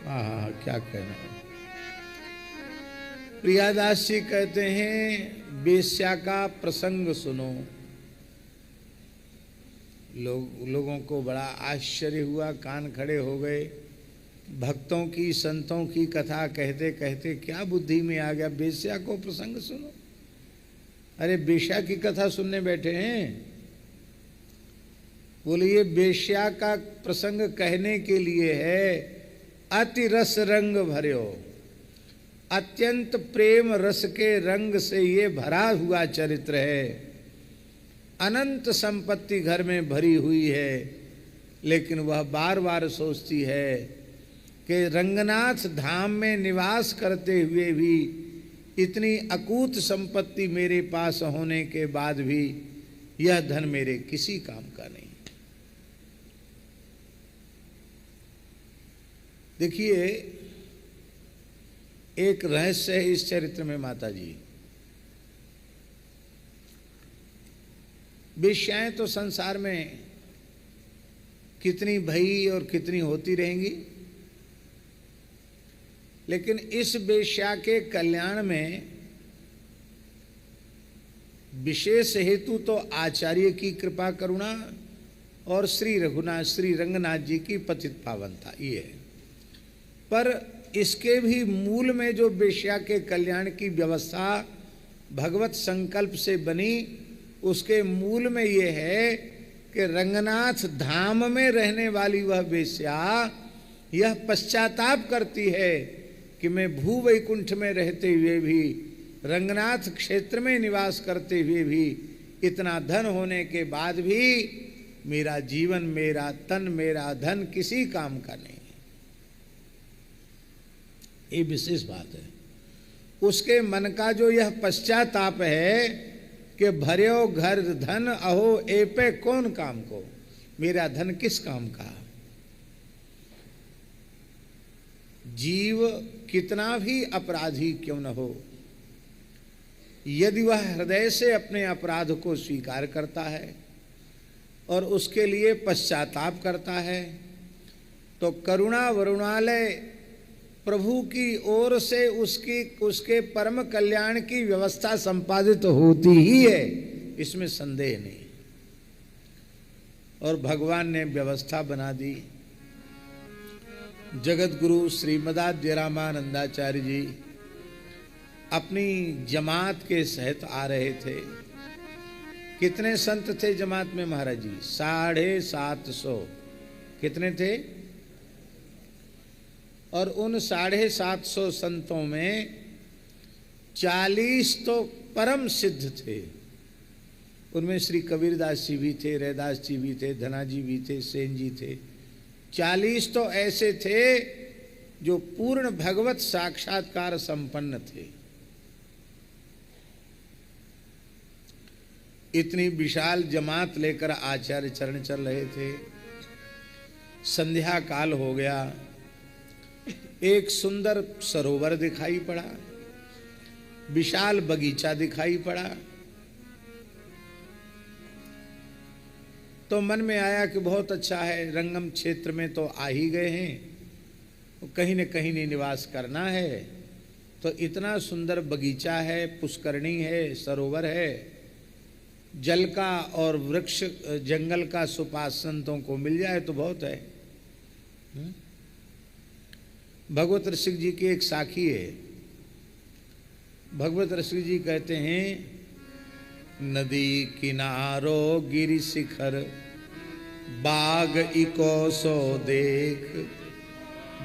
हाँ, क्या कहना। प्रियादास जी कहते हैं वेश्या का प्रसंग सुनो। लोगों को बड़ा आश्चर्य हुआ, कान खड़े हो गए। भक्तों की संतों की कथा कहते कहते क्या बुद्धि में आ गया, वेश्या को प्रसंग सुनो। अरे वेश्या की कथा सुनने बैठे हैं। बोलिए वेश्या का प्रसंग कहने के लिए है अति रस रंग भर्यो, अत्यंत प्रेम रस के रंग से ये भरा हुआ चरित्र है। अनंत संपत्ति घर में भरी हुई है, लेकिन वह बार बार सोचती है कि रंगनाथ धाम में निवास करते हुए भी इतनी अकूत संपत्ति मेरे पास होने के बाद भी यह धन मेरे किसी काम का नहीं। देखिए, एक रहस्य है इस चरित्र में माता जी। वेश्याएं तो संसार में कितनी भई और कितनी होती रहेंगी, लेकिन इस वेश्या के कल्याण में विशेष हेतु तो आचार्य की कृपा करुणा और श्री रंगनाथ जी की पतित पावनता ये है। पर इसके भी मूल में जो वेश्या के कल्याण की व्यवस्था भगवत संकल्प से बनी, उसके मूल में ये है कि रंगनाथ धाम में रहने वाली वह वेश्या यह पश्चाताप करती है कि मैं भू वैकुंठ में रहते हुए भी, रंगनाथ क्षेत्र में निवास करते हुए भी, इतना धन होने के बाद भी मेरा जीवन, मेरा तन, मेरा धन किसी काम का नहीं। ये विशेष बात है। उसके मन का जो यह पश्चाताप है कि भर्यो घर धन अहो एपे कौन काम को, मेरा धन किस काम का। जीव कितना भी अपराधी क्यों न हो, यदि वह हृदय से अपने अपराध को स्वीकार करता है और उसके लिए पश्चाताप करता है, तो करुणा वरुणालय प्रभु की ओर से उसके परम कल्याण की व्यवस्था संपादित होती ही है, इसमें संदेह नहीं। और भगवान ने व्यवस्था बना दी। जगत गुरु श्रीमदाद्य रामानंदाचार्य जी अपनी जमात के सहित आ रहे थे। कितने संत थे जमात में महाराज जी? 750। कितने थे? और उन 750 संतों में 40 तो परम सिद्ध थे। उनमें श्री कबीरदास जी भी थे, रैदास जी भी थे, धनाजी भी थे, सेन जी थे। 40 तो ऐसे थे जो पूर्ण भगवत साक्षात्कार संपन्न थे। इतनी विशाल जमात लेकर आचार्य चरण चल रहे थे। संध्या काल हो गया। एक सुंदर सरोवर दिखाई पड़ा, विशाल बगीचा दिखाई पड़ा। तो मन में आया कि बहुत अच्छा है, रंगम क्षेत्र में तो आ ही गए हैं, तो कहीं न कहीं नहीं निवास करना है। तो इतना सुंदर बगीचा है, पुष्करणी है, सरोवर है, जल का और वृक्ष जंगल का सुपास संतों को मिल जाए तो बहुत है। भगवत ऋषि जी की एक साखी है। भगवत ऋषि जी कहते हैं, नदी किनारो गिरि शिखर बाग इको सो देख,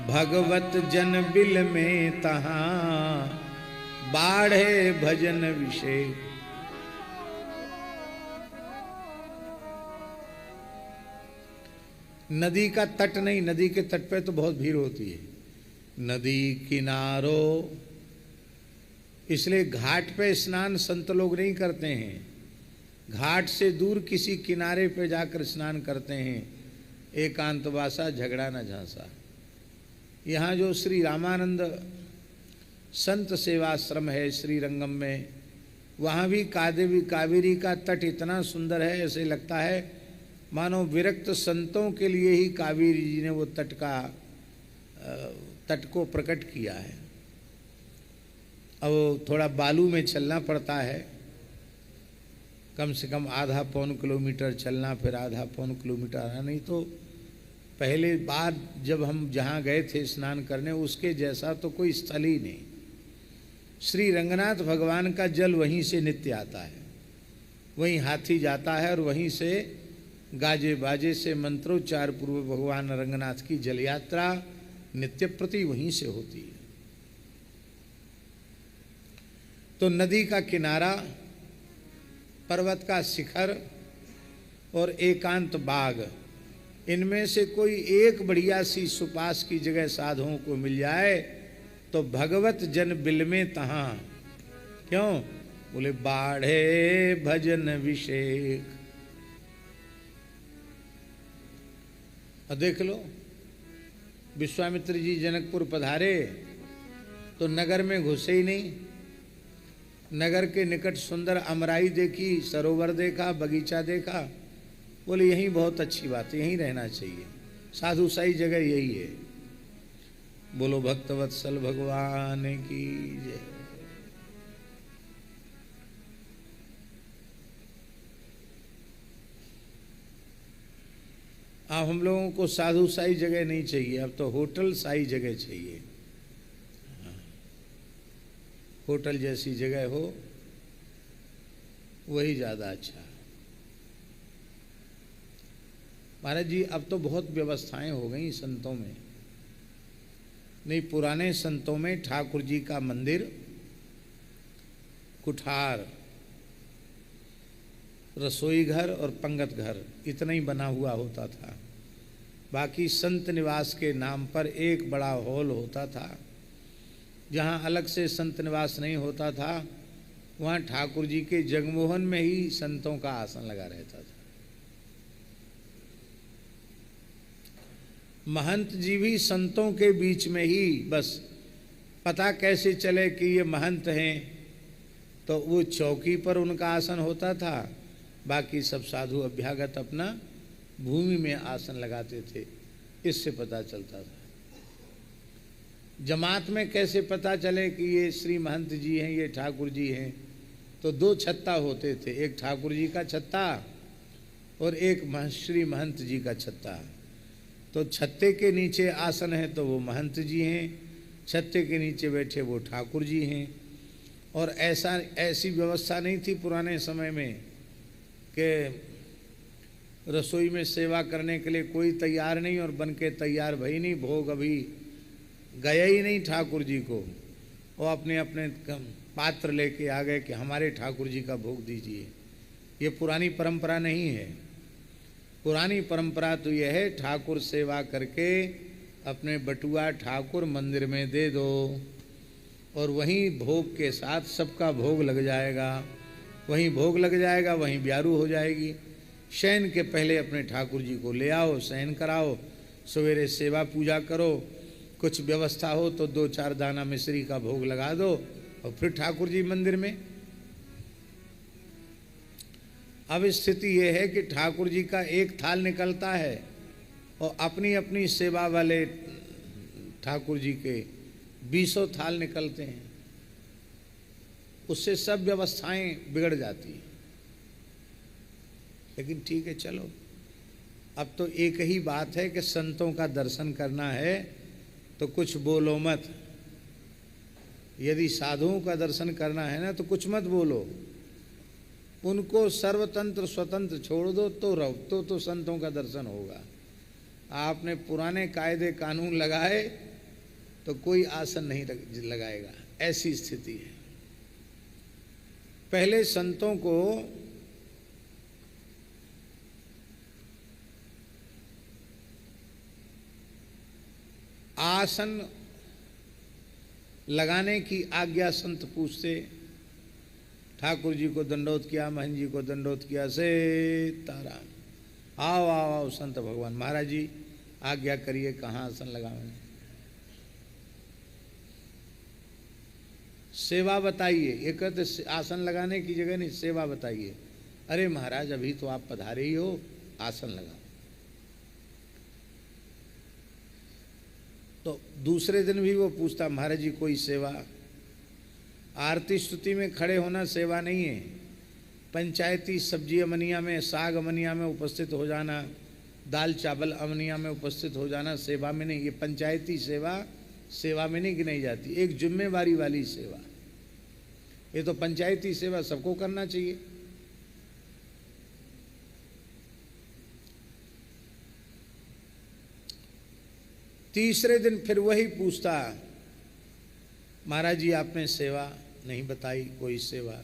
भगवत जन बिल में तहां बाढ़े भजन विषय। नदी का तट नहीं, नदी के तट पे तो बहुत भीड़ होती है। नदी किनारो, इसलिए घाट पे स्नान संत लोग नहीं करते हैं, घाट से दूर किसी किनारे पे जाकर स्नान करते हैं। एकांतवासा झगड़ा न झांसा। यहाँ जो श्री रामानंद संत सेवाश्रम है श्रीरंगम में, वहाँ भी कावेरी का तट इतना सुंदर है, ऐसे लगता है मानो विरक्त संतों के लिए ही कावेरी जी ने वो तट का तट को प्रकट किया है। अब थोड़ा बालू में चलना पड़ता है, कम से कम आधा पौन किलोमीटर चलना, फिर आधा पौन किलोमीटर आना। नहीं तो पहले बार जब हम जहाँ गए थे स्नान करने, उसके जैसा तो कोई स्थल ही नहीं। श्री रंगनाथ भगवान का जल वहीं से नित्य आता है, वहीं हाथी जाता है और वहीं से गाजे बाजे से मंत्रोच्चार पूर्व भगवान रंगनाथ की जल यात्रा नित्य प्रति वहीं से होती है। तो नदी का किनारा, पर्वत का शिखर और एकांत बाग, इनमें से कोई एक बढ़िया सी सुपास की जगह साधुओं को मिल जाए तो भगवत जन बिल में तहां। क्यों? बोले बाढ़े भजन अभिषेक। और देख लो, विश्वामित्र जी जनकपुर पधारे तो नगर में घुसे ही नहीं। नगर के निकट सुंदर अमराई देखी, सरोवर देखा, बगीचा देखा। बोले यहीं बहुत अच्छी बात है, यहीं रहना चाहिए, साधु साई जगह यही है। बोलो भक्तवत्सल भगवान की जय। अब हम लोगों को साधु साई जगह नहीं चाहिए, अब तो होटल साई जगह चाहिए। होटल जैसी जगह हो वही ज्यादा अच्छा। महाराज जी अब तो बहुत व्यवस्थाएं हो गई संतों में। नहीं, पुराने संतों में ठाकुर जी का मंदिर, कुठार, रसोई घर और पंगत घर इतना ही बना हुआ होता था। बाकी संत निवास के नाम पर एक बड़ा हॉल होता था। जहाँ अलग से संत निवास नहीं होता था, वहाँ ठाकुर जी के जगमोहन में ही संतों का आसन लगा रहता था। महंत जी भी संतों के बीच में ही, बस पता कैसे चले कि ये महंत हैं, तो वो चौकी पर उनका आसन होता था। बाकी सब साधु अभ्यागत अपना भूमि में आसन लगाते थे, इससे पता चलता था। जमात में कैसे पता चले कि ये श्री महंत जी हैं, ये ठाकुर जी हैं, तो दो छत्ता होते थे, एक ठाकुर जी का छत्ता और एक श्री महंत जी का छत्ता। तो छत्ते के नीचे आसन है तो वो महंत जी हैं, छत्ते के नीचे बैठे वो ठाकुर जी हैं। और ऐसी व्यवस्था नहीं थी पुराने समय में कि रसोई में सेवा करने के लिए कोई तैयार नहीं और बन के तैयार भई नहीं, भोग अभी गया ही नहीं ठाकुर जी को, और अपने अपने पात्र लेके आ गए कि हमारे ठाकुर जी का भोग दीजिए। ये पुरानी परंपरा नहीं है। पुरानी परंपरा तो यह है, ठाकुर सेवा करके अपने बटुआ ठाकुर मंदिर में दे दो और वहीं भोग के साथ सबका भोग लग जाएगा, वहीं भोग लग जाएगा, वहीं ब्यारू हो जाएगी। शयन के पहले अपने ठाकुर जी को ले आओ, शयन कराओ, सवेरे सेवा पूजा करो, कुछ व्यवस्था हो तो 2-4 दाना मिश्री का भोग लगा दो और फिर ठाकुर जी मंदिर में। अब स्थिति यह है कि ठाकुर जी का एक थाल निकलता है और अपनी अपनी सेवा वाले ठाकुर जी के 20 थाल निकलते हैं। उससे सब व्यवस्थाएं बिगड़ जाती हैं। लेकिन ठीक है, चलो, अब तो एक ही बात है कि संतों का दर्शन करना है तो कुछ बोलो मत। यदि साधुओं का दर्शन करना है ना तो कुछ मत बोलो, उनको सर्वतंत्र स्वतंत्र छोड़ दो तो रहो, तो संतों का दर्शन होगा। आपने पुराने कायदे कानून लगाए तो कोई आसन नहीं लगाएगा, ऐसी स्थिति है। पहले संतों को आसन लगाने की आज्ञा संत पूछते। ठाकुर जी को दंडोत किया, महंत जी को दंडोत किया, से तारा आओ आओ आओ संत भगवान, महाराज जी आज्ञा करिए कहाँ आसन लगावें। सेवा बताइए, ये कहते आसन लगाने की जगह नहीं, सेवा बताइए। अरे महाराज अभी तो आप पधारे ही हो, आसन लगाओ। तो दूसरे दिन भी वो पूछता, महाराज जी कोई सेवा? आरती स्तुति में खड़े होना सेवा नहीं है, पंचायती सब्जी अमनिया में, साग अमनिया में उपस्थित हो जाना, दाल चावल अमनिया में उपस्थित हो जाना सेवा में नहीं। ये पंचायती सेवा सेवा में नहीं गिनाई जाती, एक जिम्मेवारी वाली सेवा। ये तो पंचायती सेवा सबको करना चाहिए। तीसरे दिन फिर वही पूछता, महाराज जी आपने सेवा नहीं बताई, कोई सेवा?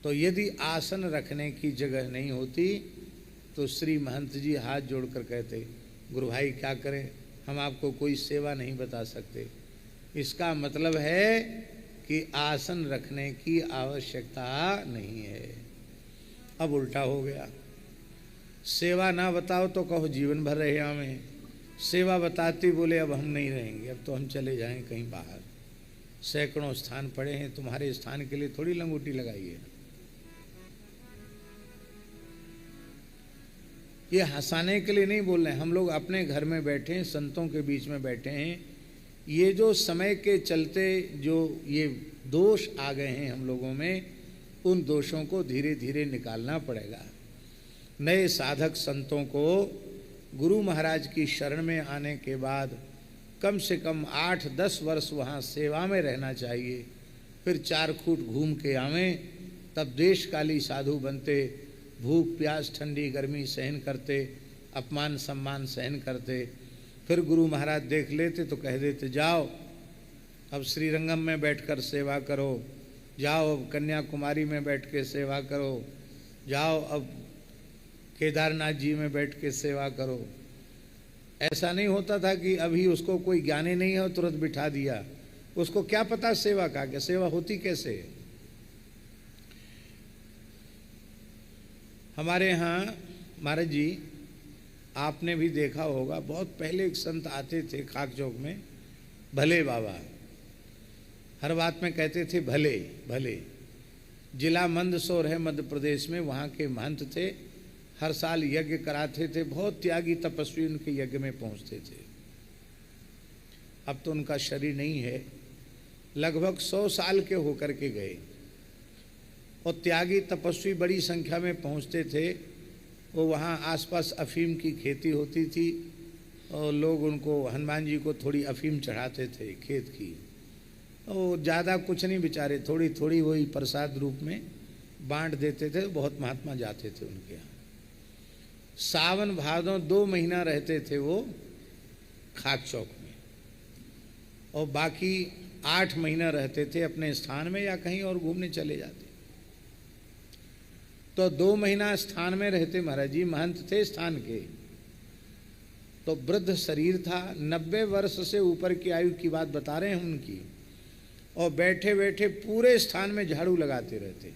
तो यदि आसन रखने की जगह नहीं होती तो श्री महंत जी हाथ जोड़कर कहते, गुरु भाई क्या करें, हम आपको कोई सेवा नहीं बता सकते। इसका मतलब है कि आसन रखने की आवश्यकता नहीं है। अब उल्टा हो गया, सेवा ना बताओ तो कहो जीवन भर रहे हमें, सेवा बताती बोले अब हम नहीं रहेंगे, अब तो हम चले जाएं कहीं बाहर, सैकड़ों स्थान पड़े हैं, तुम्हारे स्थान के लिए थोड़ी लंगोटी लगाई है। ये हंसाने के लिए नहीं बोल रहे हैं, हम लोग अपने घर में बैठे हैं, संतों के बीच में बैठे हैं। ये जो समय के चलते जो ये दोष आ गए हैं हम लोगों में, उन दोषों को धीरे धीरे निकालना पड़ेगा। नए साधक संतों को गुरु महाराज की शरण में आने के बाद कम से कम 8-10 वर्ष वहाँ सेवा में रहना चाहिए, फिर 4 खूट घूम के आवें, तब देशकाली साधु बनते, भूख प्यास ठंडी गर्मी सहन करते, अपमान सम्मान सहन करते। फिर गुरु महाराज देख लेते तो कह देते, जाओ अब श्रीरंगम में बैठकर सेवा करो, जाओ अब कन्याकुमारी में बैठ के सेवा करो, जाओ अब केदारनाथ जी में बैठ के सेवा करो। ऐसा नहीं होता था कि अभी उसको कोई ज्ञान ही नहीं है तुरंत बिठा दिया, उसको क्या पता सेवा का, क्या सेवा होती कैसे। हमारे यहाँ महाराज जी आपने भी देखा होगा, बहुत पहले एक संत आते थे खाक चौक में, भले बाबा, हर बात में कहते थे भले भले। जिला मंदसौर है मध्य प्रदेश में, वहाँ के महंत थे, हर साल यज्ञ कराते थे, बहुत त्यागी तपस्वी उनके यज्ञ में पहुँचते थे। अब तो उनका शरीर नहीं है, लगभग 100 साल के होकर के गए, और त्यागी तपस्वी बड़ी संख्या में पहुंचते थे। वो वहाँ आसपास अफीम की खेती होती थी, और लोग उनको, हनुमान जी को थोड़ी अफीम चढ़ाते थे खेत की, और ज़्यादा कुछ नहीं बेचारे, थोड़ी थोड़ी वही प्रसाद रूप में बांट देते थे। बहुत महात्मा जाते थे उनके यहाँ। सावन भादों 2 महीना रहते थे वो खाक चौक में, और बाकी 8 महीना रहते थे अपने स्थान में या कहीं और घूमने चले जाते। तो 2 महीना स्थान में रहते महाराज जी, महंत थे स्थान के, तो वृद्ध शरीर था, 90 वर्ष से ऊपर की आयु की बात बता रहे हैं उनकी, और बैठे बैठे पूरे स्थान में झाड़ू लगाते रहते।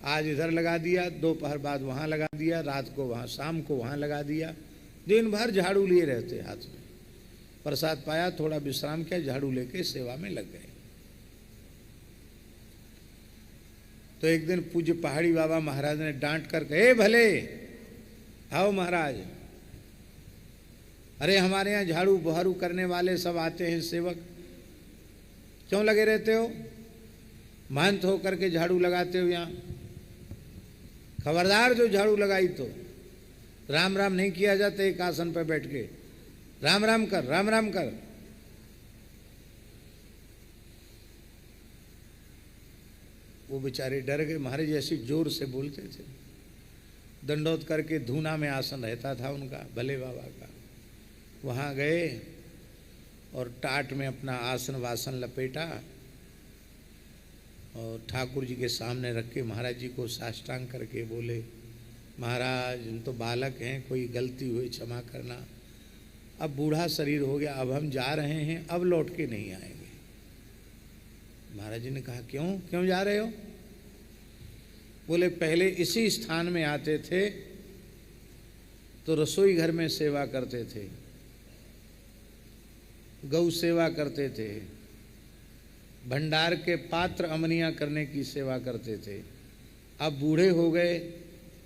आज इधर लगा दिया, दोपहर बाद वहाँ लगा दिया, रात को वहाँ, शाम को वहाँ लगा दिया, दिन भर झाड़ू लिए रहते हाथ में। प्रसाद पाया, थोड़ा विश्राम किया, झाड़ू लेके सेवा में लग गए। तो एक दिन पूज्य पहाड़ी बाबा महाराज ने डांट कर कहे, भले आओ महाराज, अरे हमारे यहाँ झाड़ू बहारू करने वाले सब आते हैं सेवक, क्यों लगे रहते हो, महंत हो करके झाड़ू लगाते हो यहाँ, खबरदार जो झाड़ू लगाई तो राम राम नहीं किया जाता एक आसन पर बैठ के, राम राम कर, राम राम कर। वो बेचारे डर गए, महाराज ऐसी जोर से बोलते थे। दंडोत करके धूना में आसन रहता था उनका, भले बाबा का। वहाँ गए और टाट में अपना आसन वासन लपेटा, और ठाकुर जी के सामने रख के महाराज जी को साष्टांग करके बोले, महाराज हम तो बालक हैं, कोई गलती हुई क्षमा करना, अब बूढ़ा शरीर हो गया, अब हम जा रहे हैं, अब लौट के नहीं आएंगे। महाराज जी ने कहा, क्यों क्यों जा रहे हो? बोले पहले इसी स्थान में आते थे तो रसोई घर में सेवा करते थे, गौ सेवा करते थे, भंडार के पात्र अमनिया करने की सेवा करते थे। अब बूढ़े हो गए,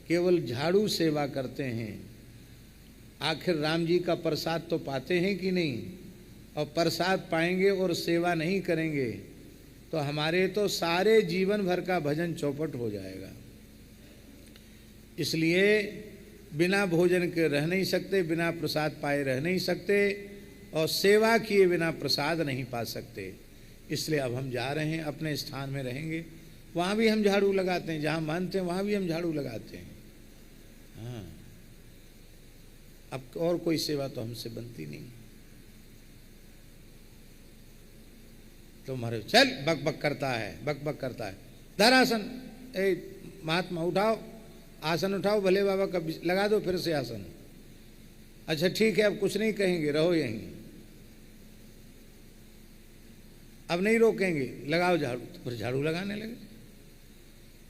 केवल झाड़ू सेवा करते हैं। आखिर राम जी का प्रसाद तो पाते हैं कि नहीं? और प्रसाद पाएंगे और सेवा नहीं करेंगे तो हमारे तो सारे जीवन भर का भजन चौपट हो जाएगा। इसलिए बिना भोजन के रह नहीं सकते, बिना प्रसाद पाए रह नहीं सकते, और सेवा किए बिना प्रसाद नहीं पा सकते। इसलिए अब हम जा रहे हैं, अपने स्थान में रहेंगे। वहाँ भी हम झाड़ू लगाते हैं, जहाँ मानते हैं वहाँ भी हम झाड़ू लगाते हैं। हाँ, अब और कोई सेवा तो हमसे बनती नहीं। तो हमारे चल बक बक करता है, बक बक करता है। धर आसन, ए महात्मा उठाओ, आसन उठाओ, भले बाबा का लगा दो फिर से आसन। अच्छा ठीक है, अब कुछ नहीं कहेंगे, रहो यहीं, अब नहीं रोकेंगे, लगाओ झाड़ू। तो फिर झाड़ू लगाने लगे।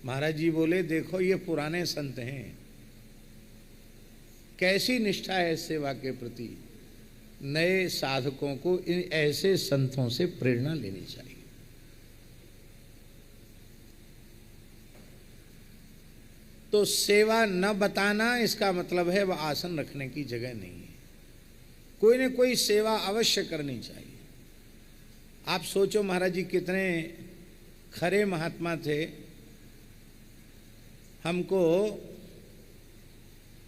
महाराज जी बोले देखो ये पुराने संत हैं, कैसी निष्ठा है सेवा के प्रति। नए साधकों को इन ऐसे संतों से प्रेरणा लेनी चाहिए। तो सेवा न बताना इसका मतलब है वह आसन रखने की जगह नहीं है। कोई न कोई सेवा अवश्य करनी चाहिए। आप सोचो महाराज जी कितने खरे महात्मा थे। हमको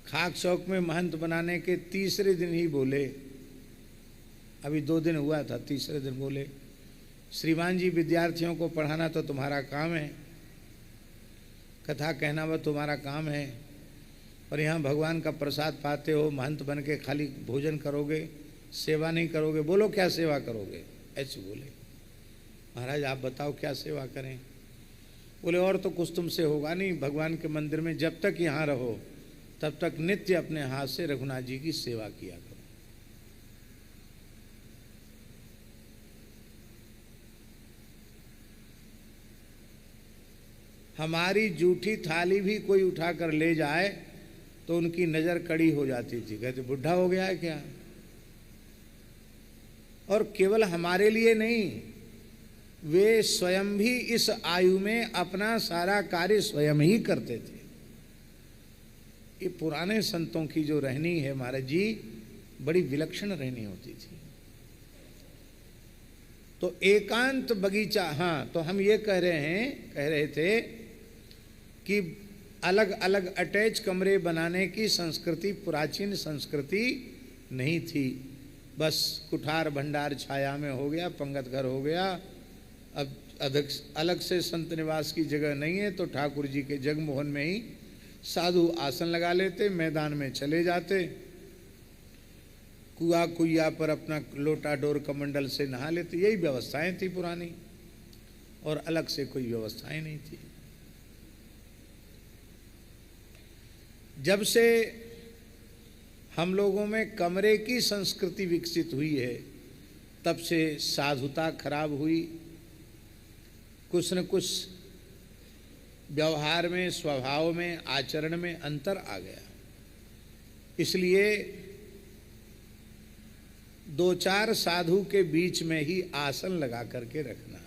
खाक चौक में महंत बनाने के तीसरे दिन ही बोले, अभी 2 दिन हुआ था, तीसरे दिन बोले श्रीमान जी विद्यार्थियों को पढ़ाना तो तुम्हारा काम है, कथा कहना वह तुम्हारा काम है, और यहाँ भगवान का प्रसाद पाते हो, महंत बन के खाली भोजन करोगे, सेवा नहीं करोगे, बोलो क्या सेवा करोगे। ऐसे बोले। महाराज आप बताओ क्या सेवा करें। बोले और तो कुछ तुमसे होगा नहीं, भगवान के मंदिर में जब तक यहाँ रहो तब तक नित्य अपने हाथ से रघुनाथ जी की सेवा किया करो। हमारी जूठी थाली भी कोई उठाकर ले जाए तो उनकी नजर कड़ी हो जाती थी, कहते बुढ़ा हो गया है क्या। और केवल हमारे लिए नहीं, वे स्वयं भी इस आयु में अपना सारा कार्य स्वयं ही करते थे। ये पुराने संतों की जो रहनी है महाराज जी, बड़ी विलक्षण रहनी होती थी। तो एकांत बगीचा, हाँ तो हम ये कह रहे थे कि अलग अलग अटैच कमरे बनाने की संस्कृति प्राचीन संस्कृति नहीं थी। बस कुठार भंडार छाया में हो गया, पंगत घर हो गया। अब अलग से संत निवास की जगह नहीं है तो ठाकुर जी के जगमोहन में ही साधु आसन लगा लेते, मैदान में चले जाते, कुआ कुइया पर अपना लोटा डोर कमंडल से नहा लेते। यही व्यवस्थाएं थी पुरानी, और अलग से कोई व्यवस्थाएं नहीं थी। जब से हम लोगों में कमरे की संस्कृति विकसित हुई है तब से साधुता खराब हुई। कुछ न कुछ व्यवहार में, स्वभाव में, आचरण में अंतर आ गया। इसलिए 2-4 साधु के बीच में ही आसन लगा करके रखना।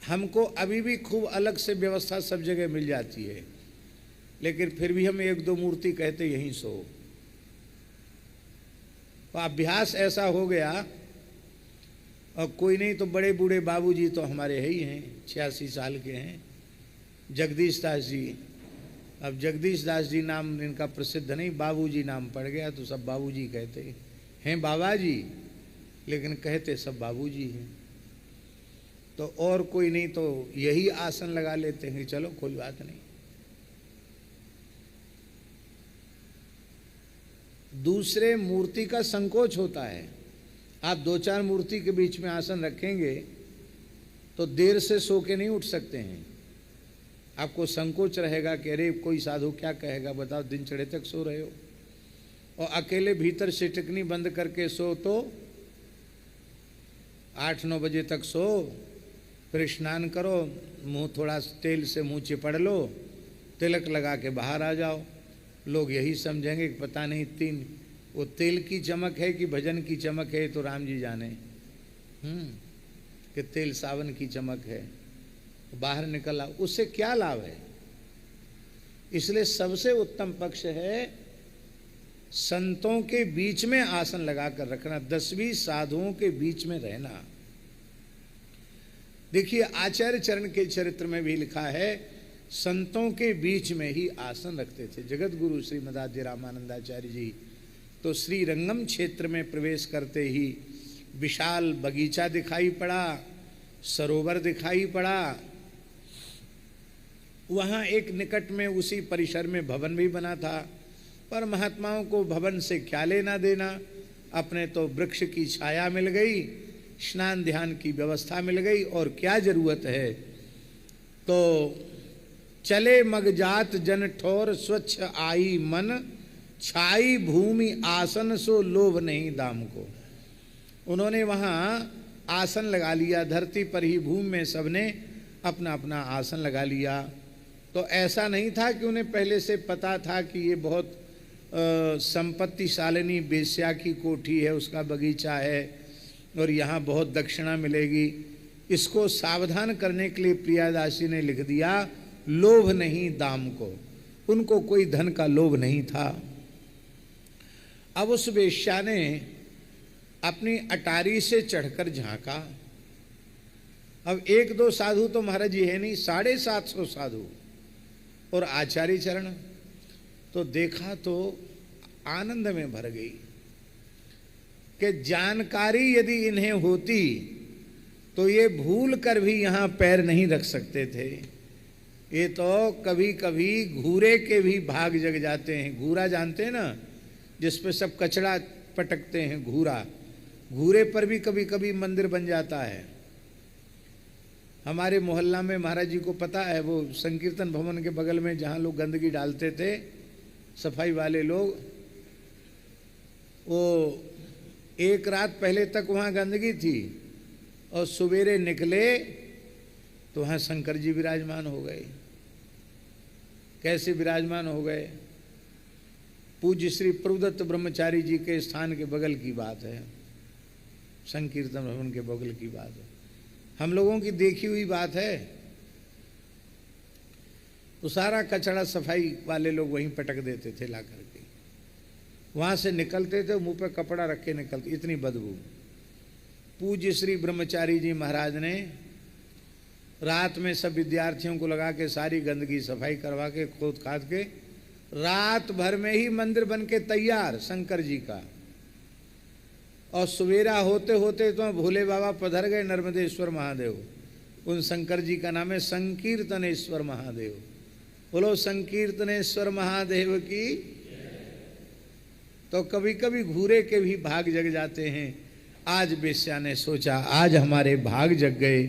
हमको अभी भी खूब अलग से व्यवस्था सब जगह मिल जाती है, लेकिन फिर भी हम 1-2 मूर्ति कहते यहीं सो। तो अभ्यास ऐसा हो गया, और कोई नहीं तो बड़े बूढ़े बाबूजी तो हमारे है ही हैं, 86 साल के हैं, जगदीश दास जी। अब जगदीश दास जी नाम इनका प्रसिद्ध नहीं, बाबूजी नाम पड़ गया तो सब बाबूजी कहते हैं, बाबा जी, लेकिन कहते सब बाबूजी हैं। तो और कोई नहीं तो यही आसन लगा लेते हैं, चलो कोई बात नहीं। दूसरे मूर्ति का संकोच होता है। आप 2-4 मूर्ति के बीच में आसन रखेंगे तो देर से सो के नहीं उठ सकते हैं। आपको संकोच रहेगा कि अरे कोई साधु क्या कहेगा, बताओ दिन चढ़े तक सो रहे हो। और अकेले भीतर से टिकनी बंद करके सो तो 8-9 बजे तक सो, फिर स्नान करो, मुंह थोड़ा तेल से मुंह चिपड़ लो, तिलक लगा के बाहर आ जाओ। लोग यही समझेंगे कि पता नहीं वो तेल की चमक है कि भजन की चमक है, तो राम जी जाने कि तेल सावन की चमक है। बाहर निकल आओ, उससे क्या लाभ है। इसलिए सबसे उत्तम पक्ष है संतों के बीच में आसन लगाकर रखना, 10वीं साधुओं के बीच में रहना। देखिए आचार्य चरण के चरित्र में भी लिखा है, संतों के बीच में ही आसन रखते थे। जगत गुरु श्रीमदाद्य रामानंदाचार्य जी तो श्रीरंगम क्षेत्र में प्रवेश करते ही विशाल बगीचा दिखाई पड़ा, सरोवर दिखाई पड़ा। वहाँ एक निकट में उसी परिसर में भवन भी बना था, पर महात्माओं को भवन से क्या लेना देना, अपने तो वृक्ष की छाया मिल गई, स्नान ध्यान की व्यवस्था मिल गई, और क्या जरूरत है। तो चले मगजात जन ठोर स्वच्छ आई मन, छाई भूमि आसन सो लोभ नहीं दाम को। उन्होंने वहाँ आसन लगा लिया, धरती पर ही भूमि में सबने अपना अपना आसन लगा लिया। तो ऐसा नहीं था कि उन्हें पहले से पता था कि ये बहुत संपत्तिशालिनी बेश्या की कोठी है, उसका बगीचा है और यहाँ बहुत दक्षिणा मिलेगी। इसको सावधान करने के लिए प्रियादासी ने लिख दिया, लोभ नहीं दाम को। उनको कोई धन का लोभ नहीं था। अब उस वेश्या ने अपनी अटारी से चढ़कर झांका। अब 1-2 साधु तो महाराज जी है नहीं, 750 साधु और आचार्य चरण। तो देखा तो आनंद में भर गई कि जानकारी यदि इन्हें होती तो ये भूल कर भी यहाँ पैर नहीं रख सकते थे। ये तो कभी कभी घूरे के भी भाग जग जाते हैं। घूरा जानते हैं ना, जिस पे सब कचड़ा पटकते हैं, घूरा। घूरे पर भी कभी कभी मंदिर बन जाता है। हमारे मोहल्ला में महाराज जी को पता है, वो संकीर्तन भवन के बगल में जहाँ लोग गंदगी डालते थे, सफाई वाले लोग, वो एक रात पहले तक वहाँ गंदगी थी और सवेरे निकले तो वहाँ शंकर जी विराजमान हो गए। कैसे विराजमान हो गए? पूज्य श्री प्रभुदत्त ब्रह्मचारी जी के स्थान के बगल की बात है, संकीर्तन भवन के बगल की बात है, हम लोगों की देखी हुई बात है। तो सारा कचरा सफाई वाले लोग वहीं पटक देते थे ला करके। वहाँ से निकलते थे, मुंह पे कपड़ा रख के निकलते, इतनी बदबू। पूज्य श्री ब्रह्मचारी जी महाराज ने रात में सब विद्यार्थियों को लगा के सारी गंदगी सफाई करवा के खोद खाद के रात भर में ही मंदिर बन के तैयार शंकर जी का। और सवेरा होते होते तो भोले बाबा पधर गए, नर्मदेश्वर महादेव। उन शंकर जी का नाम है संकीर्तनेश्वर महादेव। बोलो संकीर्तनेश्वर महादेव की। तो कभी कभी घूरे के भी भाग जग जाते हैं। आज बेश्या ने सोचा आज हमारे भाग जग गए,